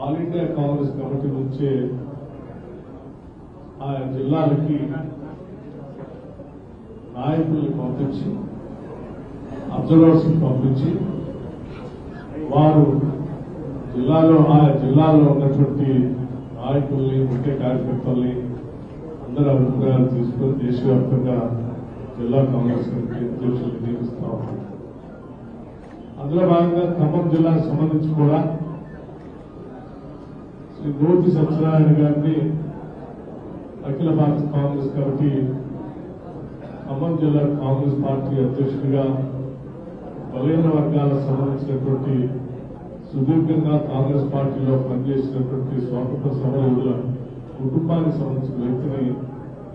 All India Congress committee నుంచే ఆ జిల్లాలకి నాయకుల్ని పంపించి అబ్జర్వర్స్ పంపించి వారు ఆ జిల్లాలో ఉన్నటువంటి నాయకుల్ని ముఖ్య కార్యకర్తల్ని అందరి అభిప్రాయాలు తీసుకొని దేశవ్యాప్తంగా జిల్లా కాంగ్రెస్ కమిటీ అధ్యక్షులు నియమిస్తా ఉన్నారు. అందులో భాగంగా ఖమ్మం జిల్లాకు సంబంధించి కూడా శ్రీ గోపి సత్యనారాయణ గారిని అఖిల భారత కాంగ్రెస్ కమిటీ ఖమ్మం జిల్లా కాంగ్రెస్ పార్టీ అధ్యక్షుడిగా బలహీన వర్గాలకు సంబంధించినటువంటి సుదీర్ఘంగా కాంగ్రెస్ పార్టీలో పనిచేసినటువంటి స్వాతంత్ర సమరయోధుల కుటుంబానికి సంబంధించిన వ్యక్తిని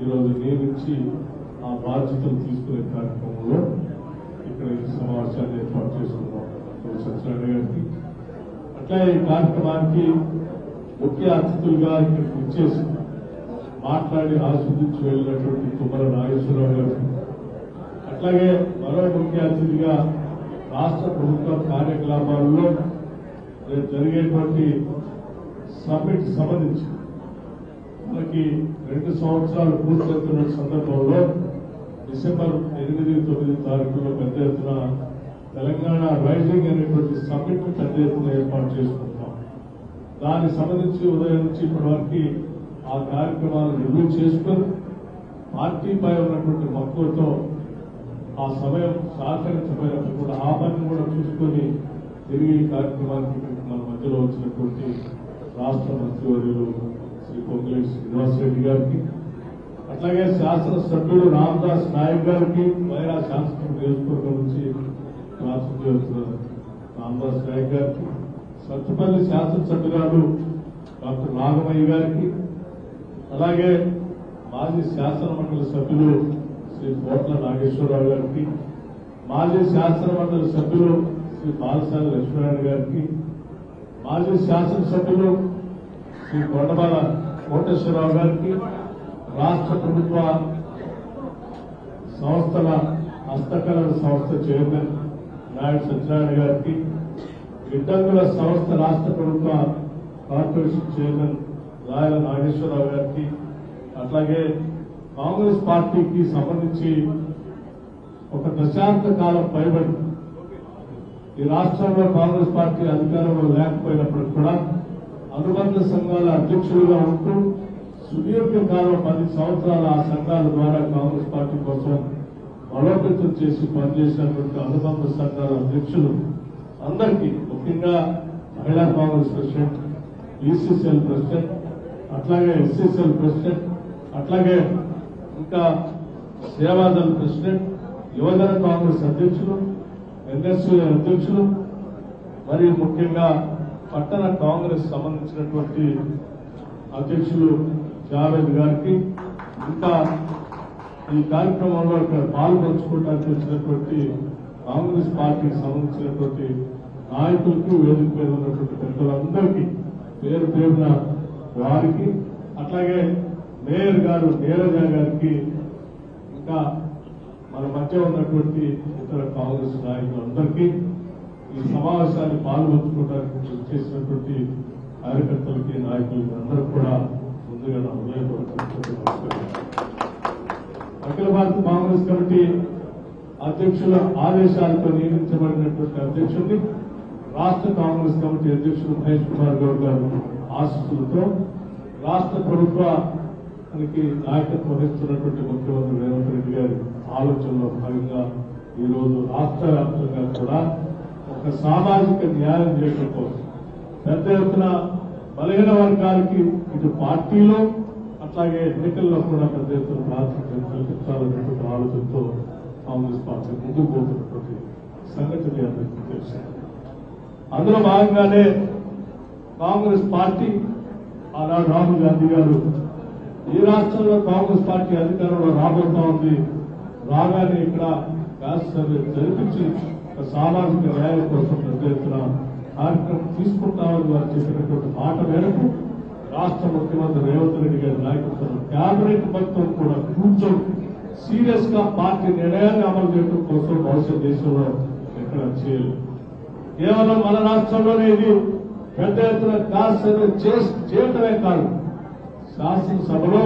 ఈరోజు నియమించి ఆ బాధ్యతలు తీసుకునే కార్యక్రమంలో ఇక్కడ ఈ సమావేశాన్ని ఏర్పాటు చేసుకున్నాం. సత్యనారాయణ గారికి అట్లా ఈ కార్యక్రమానికి ముఖ్య అతిథులుగా ఇక్కడికి ఇచ్చేసి మాట్లాడి ఆస్వాదించి వెళ్ళినటువంటి తుమ్మల నాగేశ్వరరావు గారు, అట్లాగే మరో ముఖ్య అతిథిగా రాష్ట్ర ప్రభుత్వ కార్యకలాపాల్లో జరిగేటువంటి సమ్మిట్ సంబంధించి మనకి 2 సంవత్సరాలు పూర్తవుతున్న సందర్భంలో డిసెంబర్ 8-9 తారీఖులో పెద్ద ఎత్తున తెలంగాణ రైజింగ్ అనేటువంటి సమ్మిట్ పెద్ద ఎత్తున ఏర్పాటు చేసుకుంటాం. దానికి సంబంధించి ఉదయం నుంచి ఇప్పటి వరకు ఆ కార్యక్రమాలను రివ్యూ చేసుకుని పార్టీపై ఉన్నటువంటి మక్కువతో ఆ సమయం సహకరించబోయినప్పుడు కూడా ఆ పని కూడా చూసుకొని తిరిగి ఈ కార్యక్రమానికి మన మధ్యలో వచ్చినటువంటి రాష్ట్ర మంత్రివర్యులు శ్రీ పొంగులేటి శ్రీనివాసరెడ్డి గారికి, అట్లాగే శాసనసభ్యుడు రామదాస్ నాయక్ గారికి, వైరా శాసనసభ నియోజకవర్గం నుంచి రామదాస్ నాయక్ గారికి, సత్తుపల్లి శాసనసభ్యురాలు డాక్టర్ నాగమయ్య గారికి, అలాగే మాజీ శాసనమండలి సభ్యులు శ్రీ కోట్ల నాగేశ్వరరావు గారికి, మాజీ శాసనమండలి సభ్యులు శ్రీ బాలసాని లక్ష్మీనారాయణ గారికి, మాజీ శాసనసభ్యులు శ్రీ కొండబాల కోటేశ్వరరావు గారికి, రాష్ట్ర ప్రభుత్వ సంస్థల హస్తకళల సంస్థ చైర్మన్ నాయుడు సత్యనారాయణ గారికి, గిడ్డంగుల సంస్థ రాష్ట్ర ప్రభుత్వ కార్పొరేషన్ చైర్మన్ రాయల నాగేశ్వరరావు గారికి, అట్లాగే కాంగ్రెస్ పార్టీకి సంబంధించి ఒక దశాబ్ద కాలం పైబడి ఈ రాష్ట్రంలో కాంగ్రెస్ పార్టీ అధికారంలో లేకపోయినప్పటికీ కూడా అనుబంధ సంఘాల అధ్యక్షులుగా ఉంటూ సుదీర్ఘకాలం 10 సంవత్సరాల ఆ సంఘాల ద్వారా కాంగ్రెస్ పార్టీ కోసం బలోపేతం చేసి పనిచేసినటువంటి అనుబంధ సంఘాల అధ్యక్షులు అందరికీ, ముఖ్యంగా మహిళా కాంగ్రెస్ ప్రెసిడెంట్, ఈసీసీఎల్ ప్రెసిడెంట్, అట్లాగే ఎస్సీసీఎల్ ప్రెసిడెంట్, అట్లాగే ఇంకా సేవాదళ ప్రెసిడెంట్, యువజన కాంగ్రెస్ అధ్యక్షులు, ఎన్ఎస్యూ అధ్యక్షులు, మరియు ముఖ్యంగా పట్టణ కాంగ్రెస్ సంబంధించినటువంటి అధ్యక్షులు జావేద్ గారికి, ఇంకా ఈ కార్యక్రమంలో ఇక్కడ పాల్పంచుకోవడానికి వచ్చినటువంటి కాంగ్రెస్ పార్టీకి సంబంధించినటువంటి నాయకులకి, వేదిక మీద ఉన్నటువంటి పెద్దలందరికీ పేరు పేరున వారికి, అట్లాగే మేయర్ గారు నీరజ గారికి, ఇంకా మన మధ్య ఉన్నటువంటి ఇతర కాంగ్రెస్ నాయకులందరికీ, ఈ సమావేశాన్ని పాల్పంచుకోవడానికి చేసినటువంటి కార్యకర్తలకి, నాయకులకి అందరూ కూడా ముందుగా నా హృదయపూర్వక అఖిల భారత కాంగ్రెస్ కమిటీ అధ్యక్షుల ఆదేశాలతో నియమించబడినటువంటి అధ్యక్షుడిని రాష్ట్ర కాంగ్రెస్ కమిటీ అధ్యక్షుడు మహేష్ కుమార్ గౌడ్ గారు ఆశీస్సులతో రాష్ట్ర ప్రభుత్వానికి నాయకత్వం వహిస్తున్నటువంటి ముఖ్యమంత్రి రేవంత్ రెడ్డి గారి ఆలోచనలో భాగంగా ఈరోజు రాష్ట్ర వ్యాప్తంగా కూడా ఒక సామాజిక న్యాయం చేయడం కోసం పెద్ద ఎత్తున బలహీన వర్గాలకి ఇటు పార్టీలో అట్లాగే ఎన్నికల్లో కూడా పెద్ద ఎత్తున ప్రాతినిధ్యం కల్పించాలనేటువంటి ఆలోచనతో కాంగ్రెస్ పార్టీ ముందుకు పోతున్నటువంటి సంగతి అందరికీ తెలుసు. అందులో భాగంగానే కాంగ్రెస్ పార్టీ ఆనాడు రాహుల్ గాంధీ గారు ఈ రాష్ట్రంలో కాంగ్రెస్ పార్టీ అధికారంలో రాబోతా ఉంది, రాగానే ఇక్కడ రాష్ట్రాన్ని జరిపించి ఒక సామాజిక న్యాయం కోసం పెద్ద ఎత్తున కార్యక్రమం తీసుకుంటామని వారు చెప్పినటువంటి మాట మేరకు రాష్ట్ర ముఖ్యమంత్రి రేవంత్ రెడ్డి గారి నాయకత్వంలో క్యాబినెట్ మొత్తం కూడా కూర్చొని సీరియస్ గా పార్టీ నిర్ణయాన్ని అమలు చేయడం కోసం బహుశా దేశంలో ఎక్కడ చేయలేదు. కేవలం మన రాష్ట్రంలోనే ఇది పెద్ద ఎత్తున క్లాస్ చేయటమే కాదు, శాసనసభలో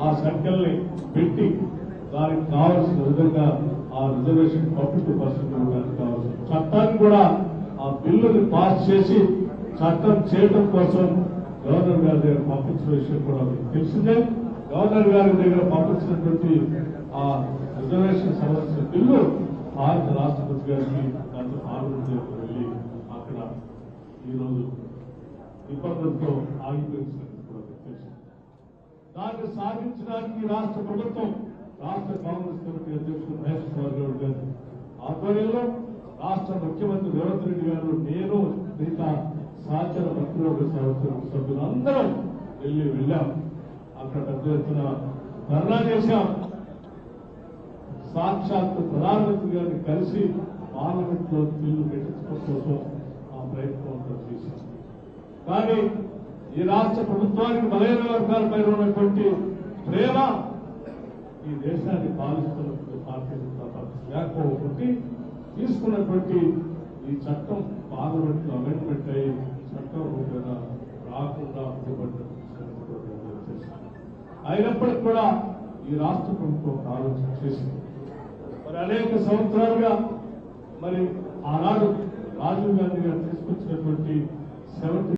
ఆ సంఖ్యల్ని పెట్టి దానికి కావాల్సిన విధంగా ఆ రిజర్వేషన్ 42% ఇవ్వడానికి కావాల్సిన చట్టాన్ని కూడా ఆ బిల్లుని పాస్ చేసి చట్టం చేయటం కోసం గవర్నర్ గారి దగ్గర పంపించిన విషయం కూడా మీకు తెలిసిందే. గవర్నర్ గారి దగ్గర పంపించినటువంటి ఆ రిజర్వేషన్ సంబంధించిన బిల్లు భారత రాష్ట్రపతి గారికి గత పార్లమెంట్ దగ్గరికి వెళ్లి అక్కడ ఈరోజు ఇబ్బందులతో ఆగిపోయినట్టు కూడా మీకు తెలిసింది. దాన్ని సాధించడానికి రాష్ట్ర ప్రభుత్వం, రాష్ట్ర కాంగ్రెస్ కమిటీ అధ్యక్షుడు మహేష్ కుమార్ గౌడ్ గారి ఆధ్వర్యంలో రాష్ట్ర ముఖ్యమంత్రి రేవంత్ రెడ్డి గారు, నేను, మిగతా సహచర మంత్రివర్గ సభ్యులందరం వెళ్ళాం. అక్కడ పెద్ద ఎత్తున ధర్నా చేశాం. సాక్షాత్ ప్రధానమంత్రి గారిని కలిసి పార్లమెంట్ లో బిల్లు పెట్టించడం కోసం ఆ ప్రయత్నం అంతా చేశాం. కానీ ఈ రాష్ట్ర ప్రభుత్వానికి బలైన వర్గాలపై ఉన్నటువంటి ప్రేమ ఈ దేశాన్ని పాలిస్తున్నటువంటి భారతీయ జనతా పార్టీ లేకపోతే తీసుకున్నటువంటి ఈ చట్టం పార్లమెంట్ లో అమెండ్మెంట్ అయ్యి చట్టం రూపేణ రాకుండా అయినప్పటికీ కూడా ఈ రాష్ట్ర ప్రభుత్వం ఆలోచన చేసింది. మరి అనేక సంవత్సరాలుగా మరి ఆనాడు రాజీవ్ గాంధీ గారు తీసుకొచ్చినటువంటి 70